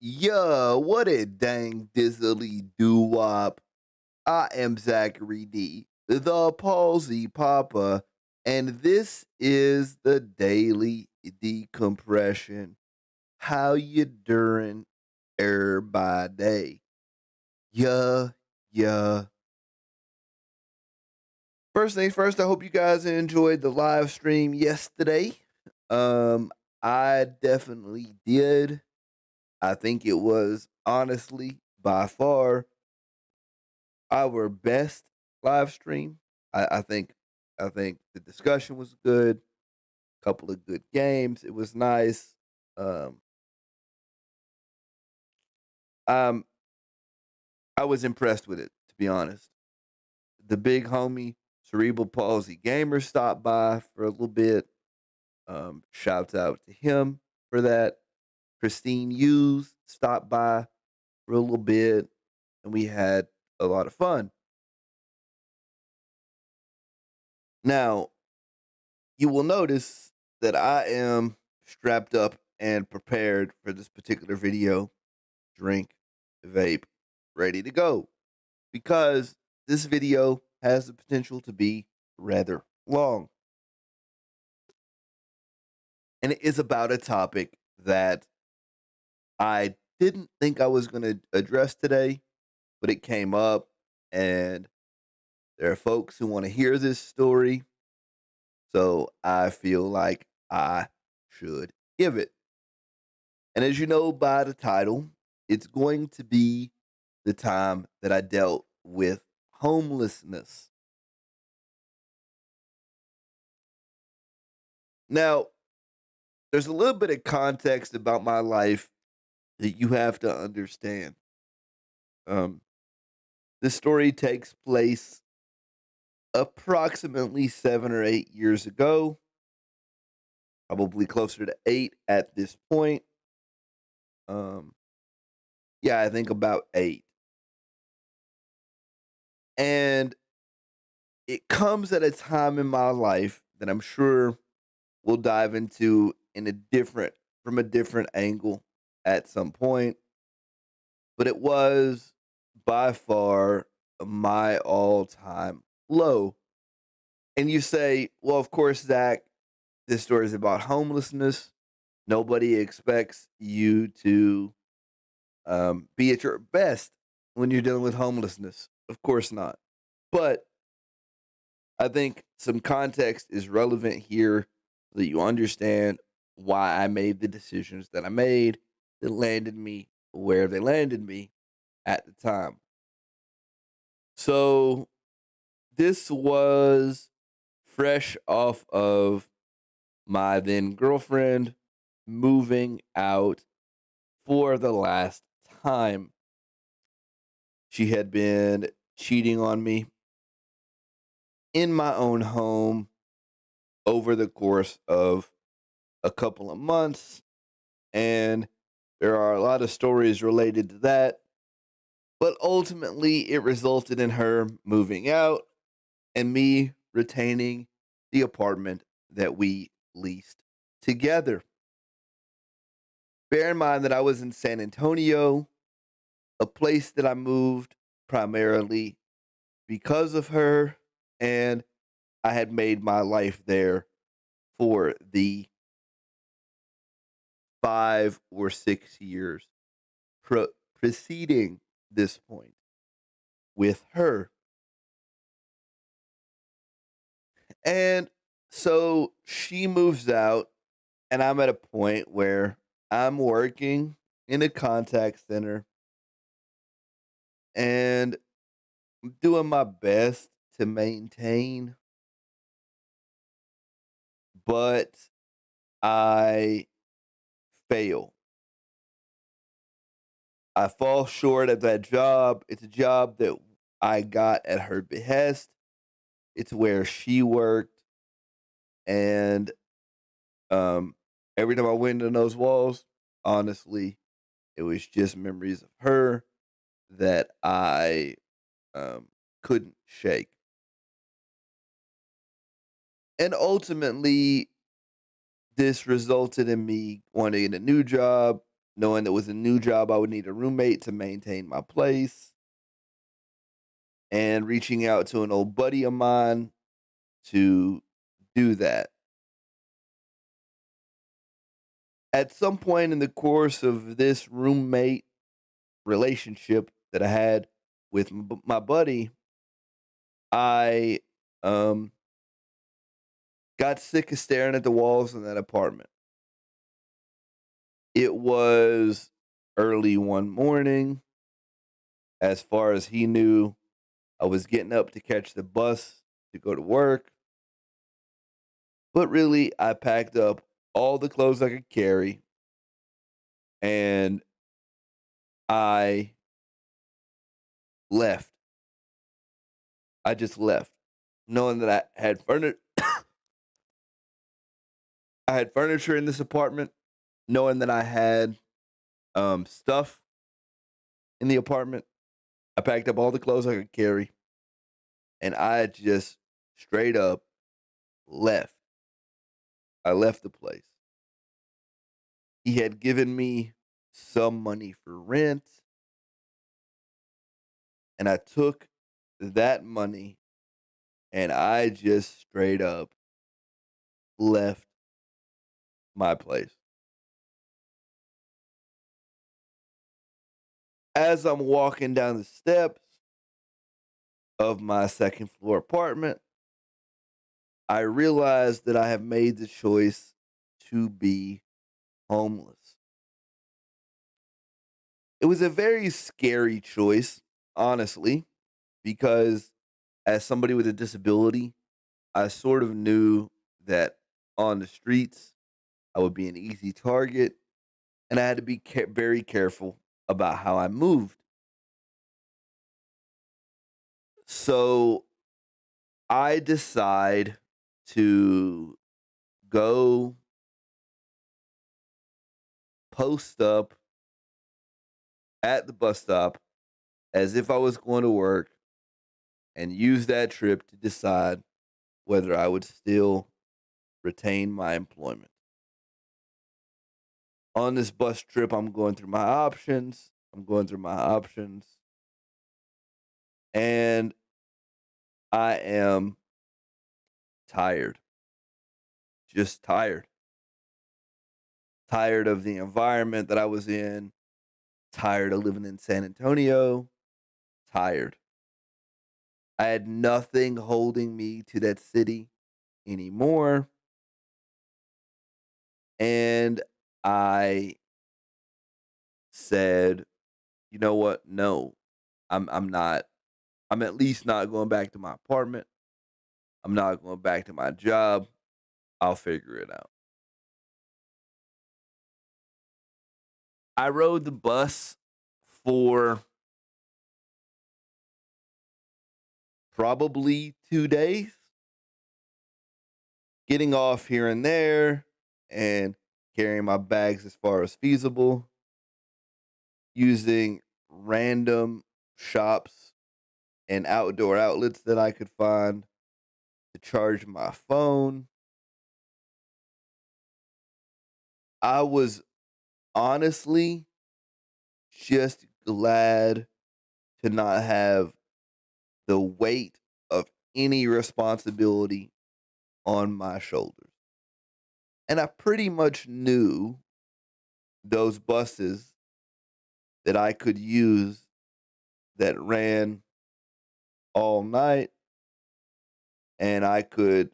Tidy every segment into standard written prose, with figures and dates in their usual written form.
Yeah, what a dang dizzily doo-wop. I am Zachary D, the Palsy Papa, and this is the Daily Decompression. How you during by day? Yeah, yeah. First things first, I hope you guys enjoyed the live stream yesterday. Um, I definitely did. I think it was honestly by far our best live stream. I think the discussion was good. Couple of good games. It was nice. Um, um, I was impressed with it, to be honest. The big homie Cerebral Palsy Gamer stopped by for a little bit. Shouts out to him for that. Christine Hughes stopped by for a little bit, and we had a lot of fun. Now, you will notice that I am strapped up and prepared for this particular video. Drink, vape, ready to go. Because this video has the potential to be rather long. And it is about a topic that I didn't think I was going to address today, but it came up, and there are folks who want to hear this story. So I feel like I should give it. And as you know by the title, it's going to be the time that I dealt with homelessness. Now, there's a little bit of context about my life that you have to understand. Um, this story takes place approximately 7 or 8 years ago, probably closer to 8 at this point. Um, yeah, I think about 8. And it comes at a time in my life that I'm sure we'll dive into in a different from a different angle at some point. But it was by far my all-time low. And you say, well, of course, Zach, this story is about homelessness. Nobody expects you to be at your best when you're dealing with homelessness. Of course not. But I think some context is relevant here so that you understand why I made the decisions that I made that landed me where they landed me at the time. So this was fresh off of my then girlfriend moving out for the last time. She had been cheating on me in my own home over the course of a couple of months. And there are a lot of stories related to that. But ultimately, it resulted in her moving out and me retaining the apartment that we leased together. Bear in mind that I was in San Antonio, a place that I moved primarily because of her, and I had made my life there for the 5 or 6 years preceding this point with her. And so she moves out, and I'm at a point where I'm working in a contact center and I'm doing my best to maintain, but I fail. I fall short at that job. It's a job that I got at her behest. It's where she worked, and um, every time I went in those walls, honestly, it was just memories of her that I um, couldn't shake. And ultimately, this resulted in me wanting a new job. knowing it was a new job, I would need a roommate to maintain my place, and reaching out to an old buddy of mine to do that. At some point in the course of this roommate relationship that I had with my buddy, I um, got sick of staring at the walls in that apartment. It was early one morning. As far as he knew, I was getting up to catch the bus to go to work. But really, I packed up all the clothes I could carry and I left. I just left, knowing that I had furniture in this apartment, knowing that I had stuff in the apartment. I packed up all the clothes I could carry, and I just straight up left. I left the place. He had given me some money for rent, and I took that money and I just straight up left my place. As I'm walking down the steps of my second floor apartment, I realized that I have made the choice to be homeless. It was a very scary choice, honestly, because as somebody with a disability, I sort of knew that on the streets, I would be an easy target, and I had to be very careful about how I moved. So I decide to go post up at the bus stop as if I was going to work and use that trip to decide whether I would still retain my employment. On this bus trip, I'm going through my options. I'm going through my options. And I am tired. Just tired. Tired of the environment that I was in. Tired of living in San Antonio. Tired. I had nothing holding me to that city anymore. And I said, you know what? No, I'm not. I'm at least not going back to my apartment. I'm not going back to my job. I'll figure it out. I rode the bus for probably 2 days, getting off here and there and carrying my bags as far as feasible, using random shops and outdoor outlets that I could find to charge my phone. I was honestly just glad to not have the weight of any responsibility on my shoulders. And I pretty much knew those buses that I could use that ran all night, and I could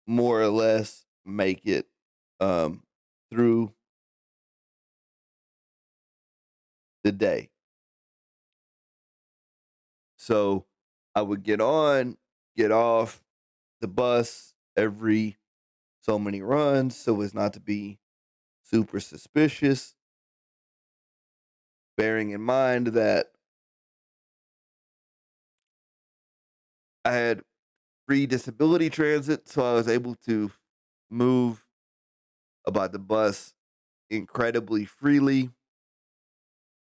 more or less make it um, through the day. So I would get on, get off the bus every so many runs so as not to be super suspicious, bearing in mind that I had free disability transit, so I was able to move about the bus incredibly freely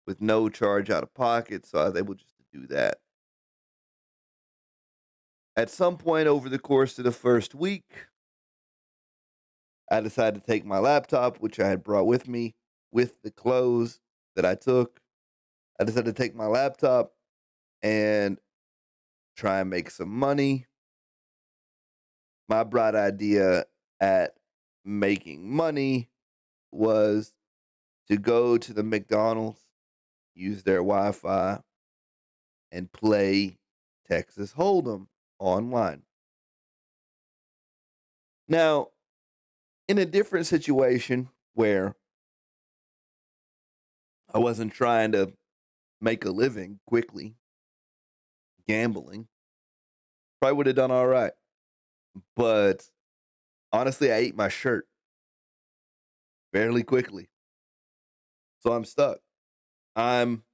with no charge out of pocket, so I was able just to do that. At some point over the course of the first week, I decided to take my laptop, which I had brought with me, with the clothes that I took, I decided to take my laptop and try and make some money. My bright idea at making money was to go to the McDonald's, use their Wi-Fi, and play Texas Hold'em online. Now, in a different situation where I wasn't trying to make a living quickly gambling, probably would have done all right. But honestly, I ate my shirt fairly quickly. So I'm stuck. I'm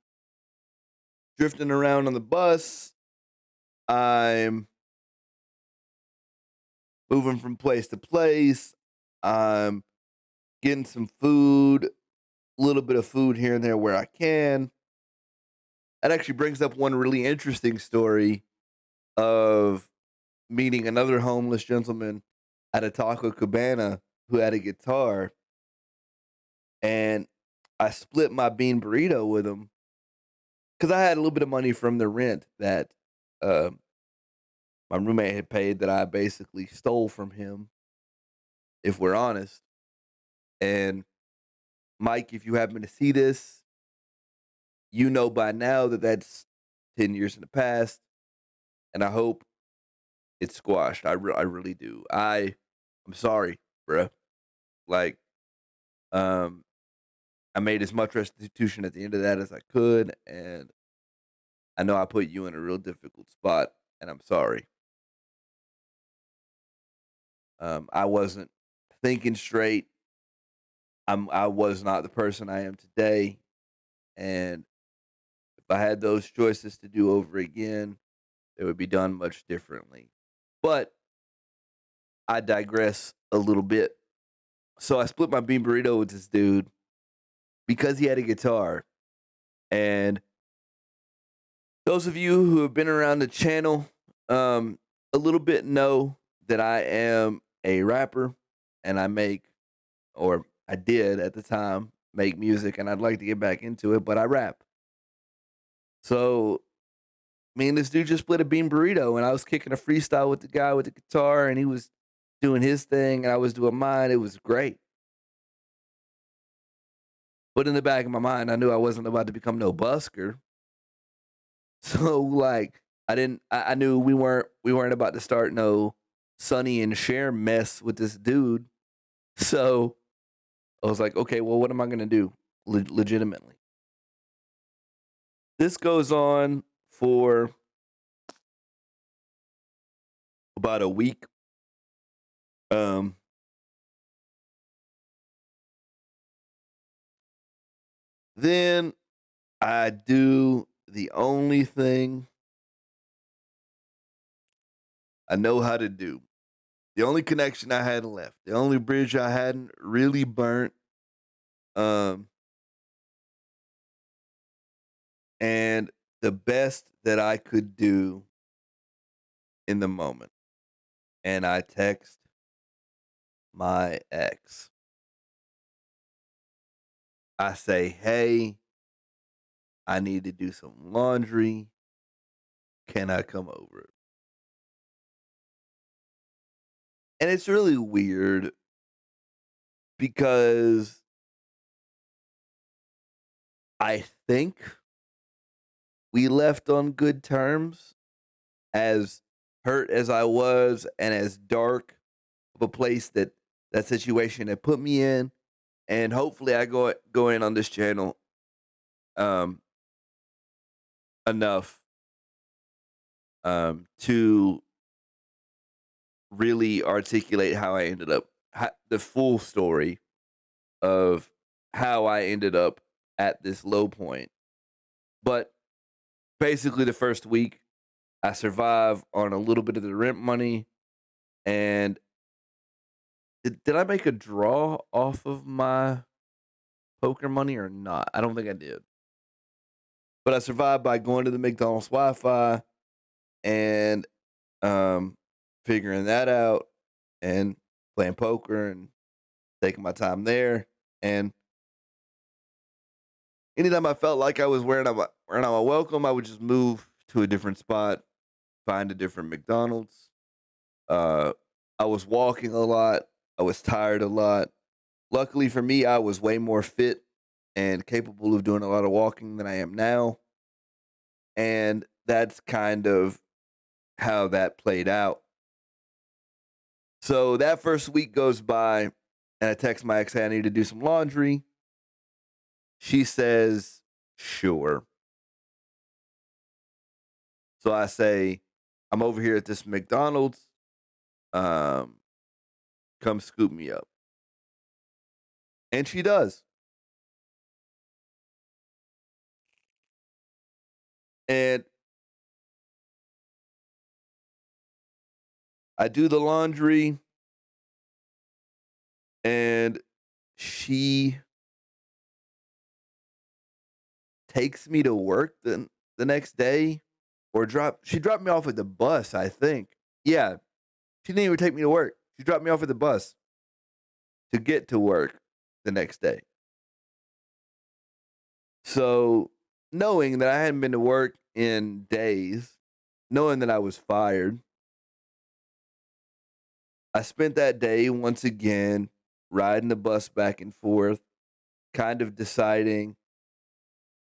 drifting around on the bus. I'm moving from place to place. I'm getting some food, a little bit of food here and there where I can. That actually brings up one really interesting story of meeting another homeless gentleman at a taco cabana who had a guitar, and I split my bean burrito with him because I had a little bit of money from the rent that uh, my roommate had paid that I basically stole from him, if we're honest. And Mike, if you happen to see this, you know by now that that's 10 years in the past, and I hope it's squashed. I really do. I'm sorry, bruh. Like, um, I made as much restitution at the end of that as I could, and I know I put you in a real difficult spot, and I'm sorry. I wasn't thinking straight. I was not the person I am today, and if I had those choices to do over again, it would be done much differently. But I digress a little bit. So I split my bean burrito with this dude because he had a guitar. And those of you who have been around the channel a little bit know that I am a rapper and I make, or I did at the time, make music, and I'd like to get back into it, but I rap. So me and this dude just split a bean burrito, and I was kicking a freestyle with the guy with the guitar, and he was doing his thing, and I was doing mine. It was great. But in the back of my mind, I knew I wasn't about to become no busker. So like I knew we weren't about to start no Sonny and Cher mess with this dude. So I was like, okay, well, what am I gonna do? Legitimately. This goes on for about a week. Um then I do the only thing I know how to do. The only connection I had left, the only bridge I hadn't really burnt. Um and the best that I could do in the moment. And I text my ex. I say, hey, I need to do some laundry. Can I come over? And it's really weird because I think we left on good terms, as hurt as I was and as dark of a place that that situation had put me in. And hopefully I go in on this channel um enough to really articulate how I ended up, the full story of how I ended up at this low point. But basically, the first week, I survive on a little bit of the rent money. And did I make a draw off of my poker money or not? I don't think I did. But I survived by going to the McDonald's Wi Fi and um, figuring that out and playing poker and taking my time there. And anytime I felt like I was wearing out my welcome, I would just move to a different spot, find a different McDonald's. Uh, I was walking a lot. I was tired a lot. Luckily for me, I was way more fit and capable of doing a lot of walking than I am now. And that's kind of how that played out. So that first week goes by, and I text my ex, hey, I need to do some laundry. She says, sure. So I say, I'm over here at this McDonald's. Um, Come scoop me up. And she does. And I do the laundry, and she takes me to work the next day, or she dropped me off at the bus, I think. Yeah, she didn't even take me to work. She dropped me off at the bus to get to work the next day. So, knowing that I hadn't been to work in days, knowing that I was fired, I spent that day once again riding the bus back and forth, kind of deciding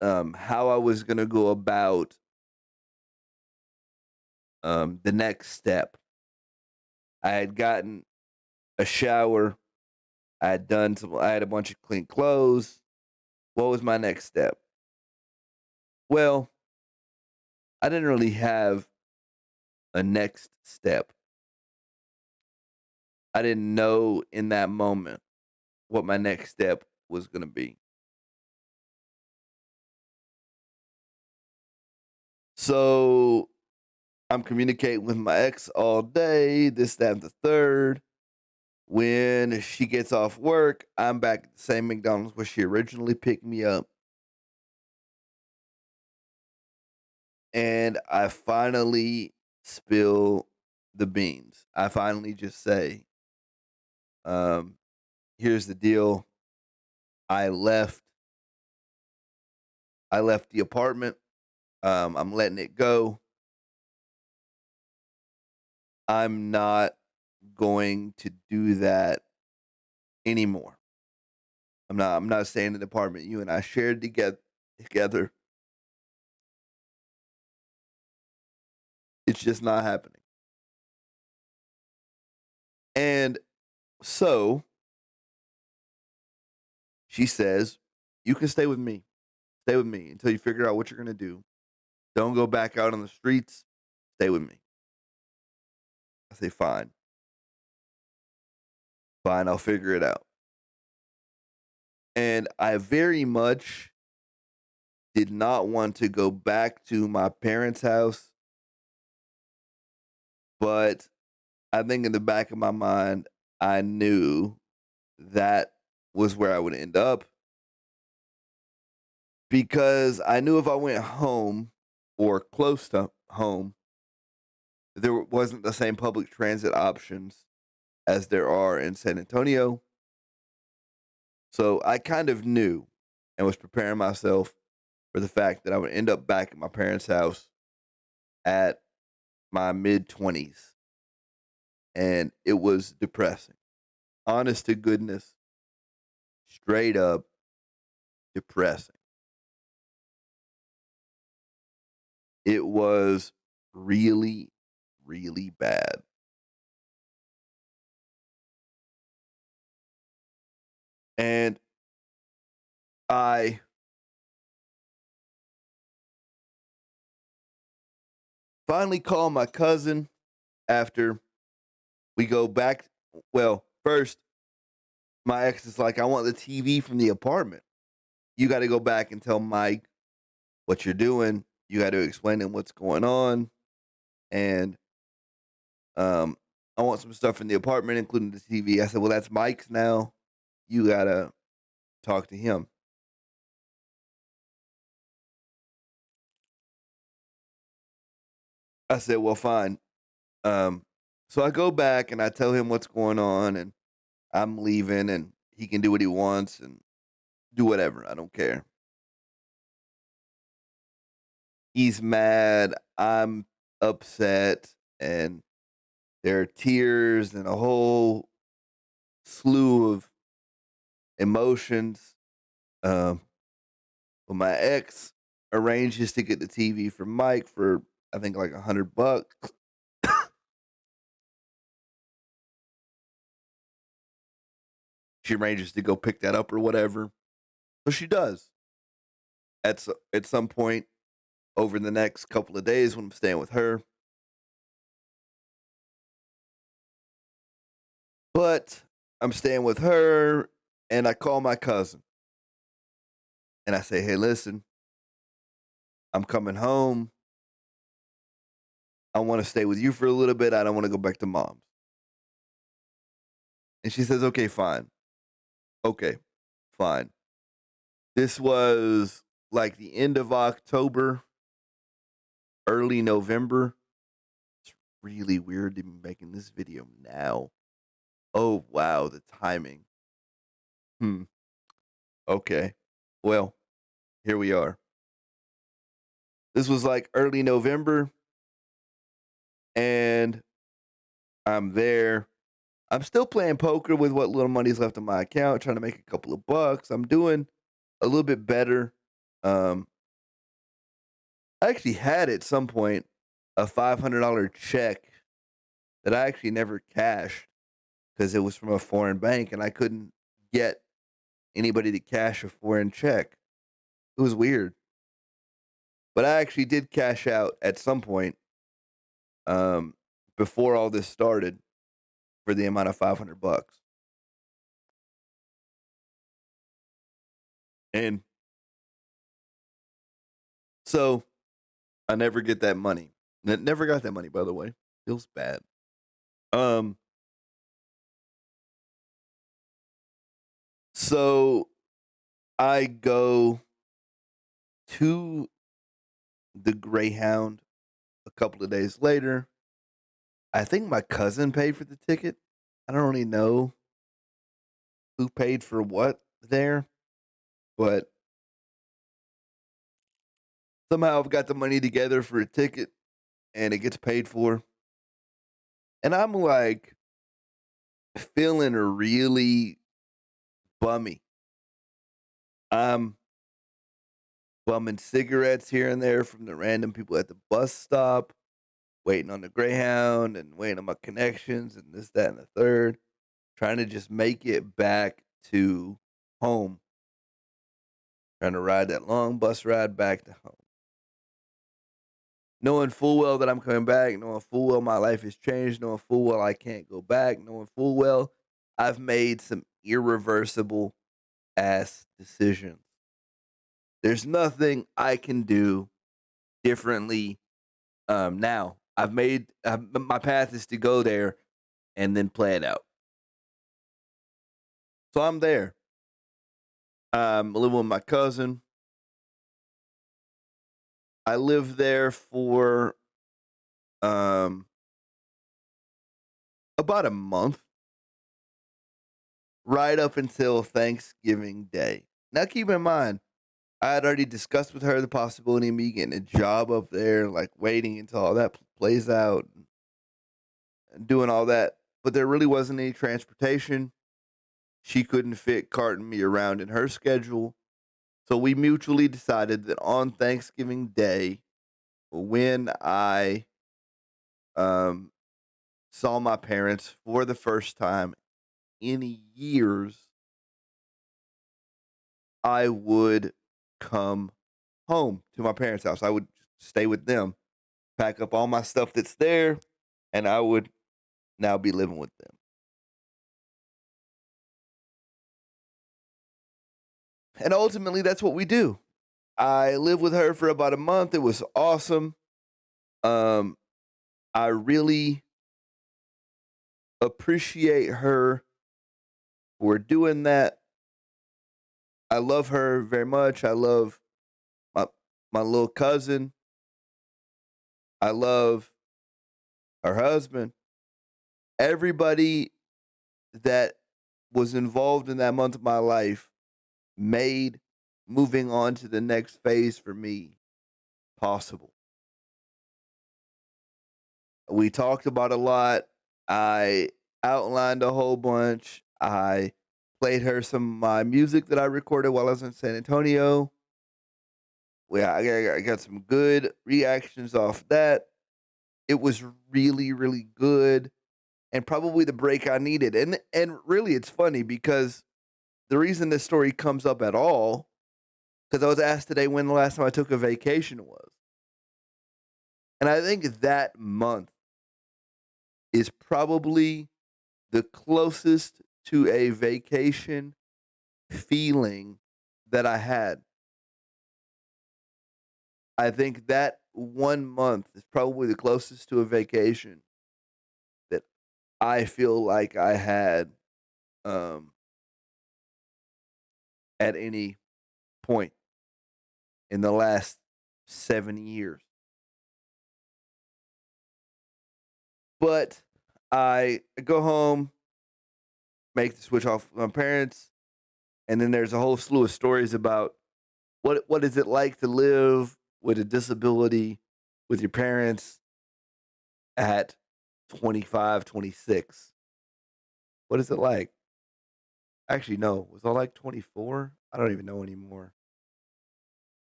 how I was going to go about the next step. I had gotten a shower. I had a bunch of clean clothes. What was my next step? Well, I didn't really have a next step. I didn't know in that moment what my next step was going to be. So I'm communicating with my ex all day, this, that, and the third. When she gets off work, I'm back at the same McDonald's where she originally picked me up. And I finally spill the beans. I finally just say, um, here's the deal. I left I left the apartment. I'm letting it go. I'm not going to do that anymore. I'm not staying in the apartment you and I shared together. It's just not happening. And so she says, you can stay with me. Stay with me until you figure out what you're gonna do. Don't go back out on the streets. Stay with me. I say, fine. Fine, I'll figure it out. And I very much did not want to go back to my parents' house, but I think in the back of my mind, I knew that was where I would end up because I knew if I went home or close to home, there wasn't the same public transit options as there are in San Antonio. So I kind of knew and was preparing myself for the fact that I would end up back at my parents' house at my mid 20s. And it was depressing. Honest to goodness, straight up depressing. It was really, really bad. And I finally called my cousin after we go back. Well, first, my ex is like, I want the TV from the apartment. You got to go back and tell Mike what you're doing. You got to explain him what's going on. And I want some stuff from the apartment, including the TV. I said, well, that's Mike's now. You got to talk to him. I said, well, fine. Um, so I go back and I tell him what's going on and I'm leaving and he can do what he wants and do whatever. I don't care. He's mad, I'm upset, and there are tears and a whole slew of emotions. Um, but my ex arranges to get the TV for Mike for I think like $100. She arranges to go pick that up or whatever. So she does at some point over the next couple of days when I'm staying with her. But I'm staying with her and I call my cousin and I say, "Hey, listen, I'm coming home. I want to stay with you for a little bit. I don't want to go back to mom's." And she says, "Okay, fine. Okay, fine." This was like the end of October, early November. It's really weird to be making this video now. Oh, wow, the timing. Hmm. Okay. Well, here we are. This was like early November, and I'm there. I'm still playing poker with what little money's left in my account, trying to make a couple of bucks. I'm doing a little bit better. Um, I actually had at some point a $500 check that I actually never cashed because it was from a foreign bank and I couldn't get anybody to cash a foreign check. It was weird. But I actually did cash out at some point um, before all this started for the amount of $500. And so I never get that money. Never got that money, by the way. Feels bad. Um, so I go to the Greyhound a couple of days later. I think my cousin paid for the ticket. I don't really know who paid for what there, but somehow I've got the money together for a ticket and it gets paid for. And I'm like feeling really bummy. I'm bumming cigarettes here and there from the random people at the bus stop, waiting on the Greyhound and waiting on my connections and this, that, and the third, trying to just make it back to home, trying to ride that long bus ride back to home. Knowing full well that I'm coming back, knowing full well my life has changed, knowing full well I can't go back, knowing full well I've made some irreversible ass decisions. There's nothing I can do differently now. My path is to go there and then play it out. So I'm there. I'm living with my cousin. I lived there for um about a month, right up until Thanksgiving Day. Now keep in mind, I had already discussed with her the possibility of me getting a job up there, like waiting until all that plays out and doing all that. But there really wasn't any transportation. She couldn't fit carting me around in her schedule. So we mutually decided that on Thanksgiving Day, when I um, saw my parents for the first time in years, I would come home to my parents' house. I would stay with them, pack up all my stuff that's there, and I would now be living with them. And ultimately, that's what we do. I lived with her for about a month. It was awesome. Um, I really appreciate her for doing that. I love her very much. I love my my little cousin. I love her husband. Everybody that was involved in that month of my life made moving on to the next phase for me possible. We talked about a lot. I outlined a whole bunch. I played her some of my music that I recorded while I was in San Antonio. I got some good reactions off that. It was really, really good and probably the break I needed. And really it's funny because the reason this story comes up at all, because I was asked today when the last time I took a vacation was. And I think that month is probably the closest to a vacation feeling that I had. I think that 1 month is probably the closest to a vacation that I feel like I had um, at any point in the last 7 years. But I go home, make the switch off with my parents, and then there's a whole slew of stories about what is it like to live with a disability with your parents at 25, 26. What is it like? Actually, no. Was I like 24? I don't even know anymore.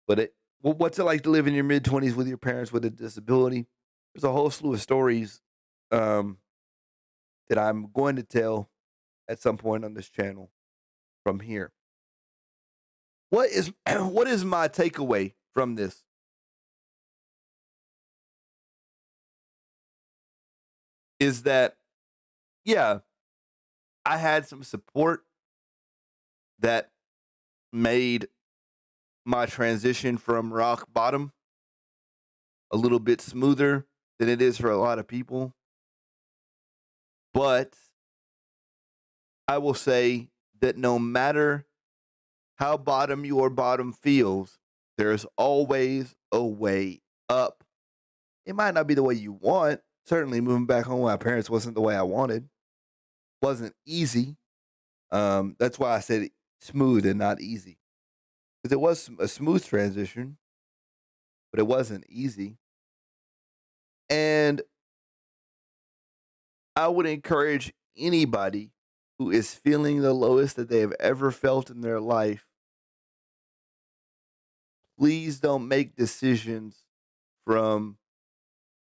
But what's it like to live in your mid 20s with your parents with a disability? There's a whole slew of stories um, that I'm going to tell at some point on this channel from here. What is what is my takeaway from this? Is that yeah, I had some support that made my transition from rock bottom a little bit smoother than it is for a lot of people. But I will say that no matter how bottom your bottom feels, there's always a way up. It might not be the way you want. Certainly, moving back home with my parents wasn't the way I wanted. Wasn't easy. That's why I said smooth and not easy, because it was a smooth transition, but it wasn't easy. And I would encourage anybody who is feeling the lowest that they have ever felt in their life, please don't make decisions from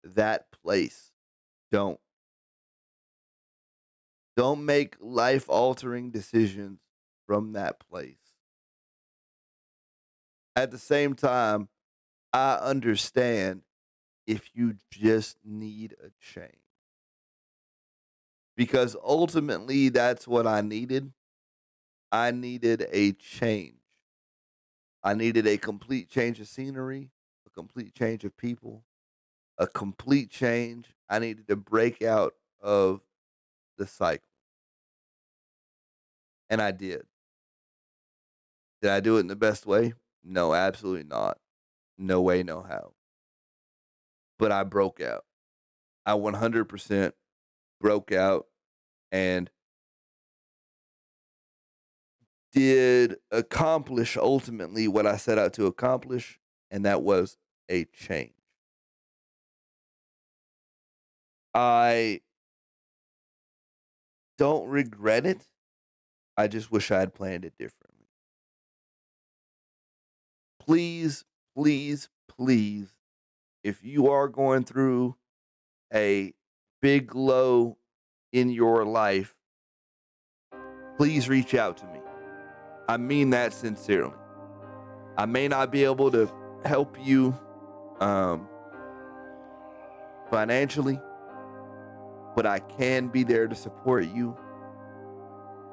that place. Don't. Don't make life altering decisions from that place. At the same time, I understand if you just need a change. Because ultimately, that's what I needed. I needed a change. I needed a complete change of scenery, a complete change of people, a complete change. I needed to break out of the cycle. And I did. Did I do it in the best way? No, absolutely not. No way, no how. But I broke out. I 100% broke out and did accomplish ultimately what I set out to accomplish, and that was a change. I don't regret it. I just wish I had planned it differently. Please, please, please, if you are going through a big low in your life, please reach out to me. I mean that sincerely. I may not be able to help you financially, but I can be there to support you.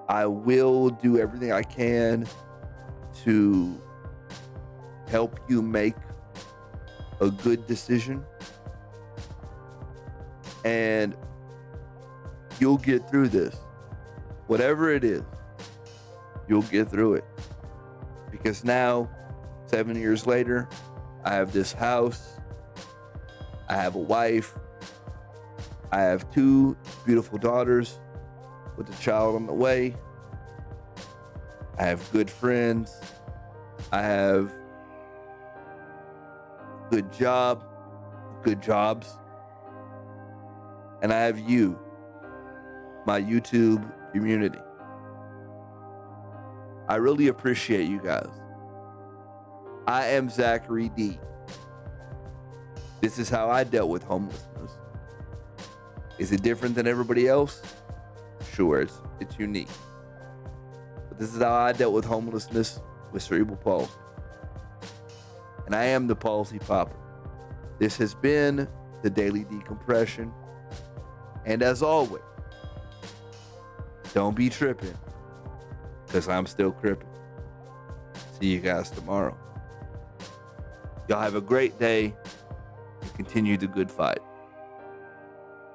I will do everything I can to help you make a good decision. And you'll get through this. Whatever it is, you'll get through it. Because now, 7 years later, I have this house. I have a wife. I have 2 beautiful daughters with a child on the way. I have good friends. I have good job, good jobs. And I have you, my YouTube community. I really appreciate you guys. I am Zachary D. This is how I dealt with homelessness. Is it different than everybody else? Sure, it's unique. But this is how I dealt with homelessness with cerebral palsy. And I am the Palsy Popper. This has been the Daily Decompression. And as always, don't be tripping, because I'm still crippin'. See you guys tomorrow. Y'all have a great day and continue the good fight.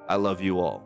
I love you all.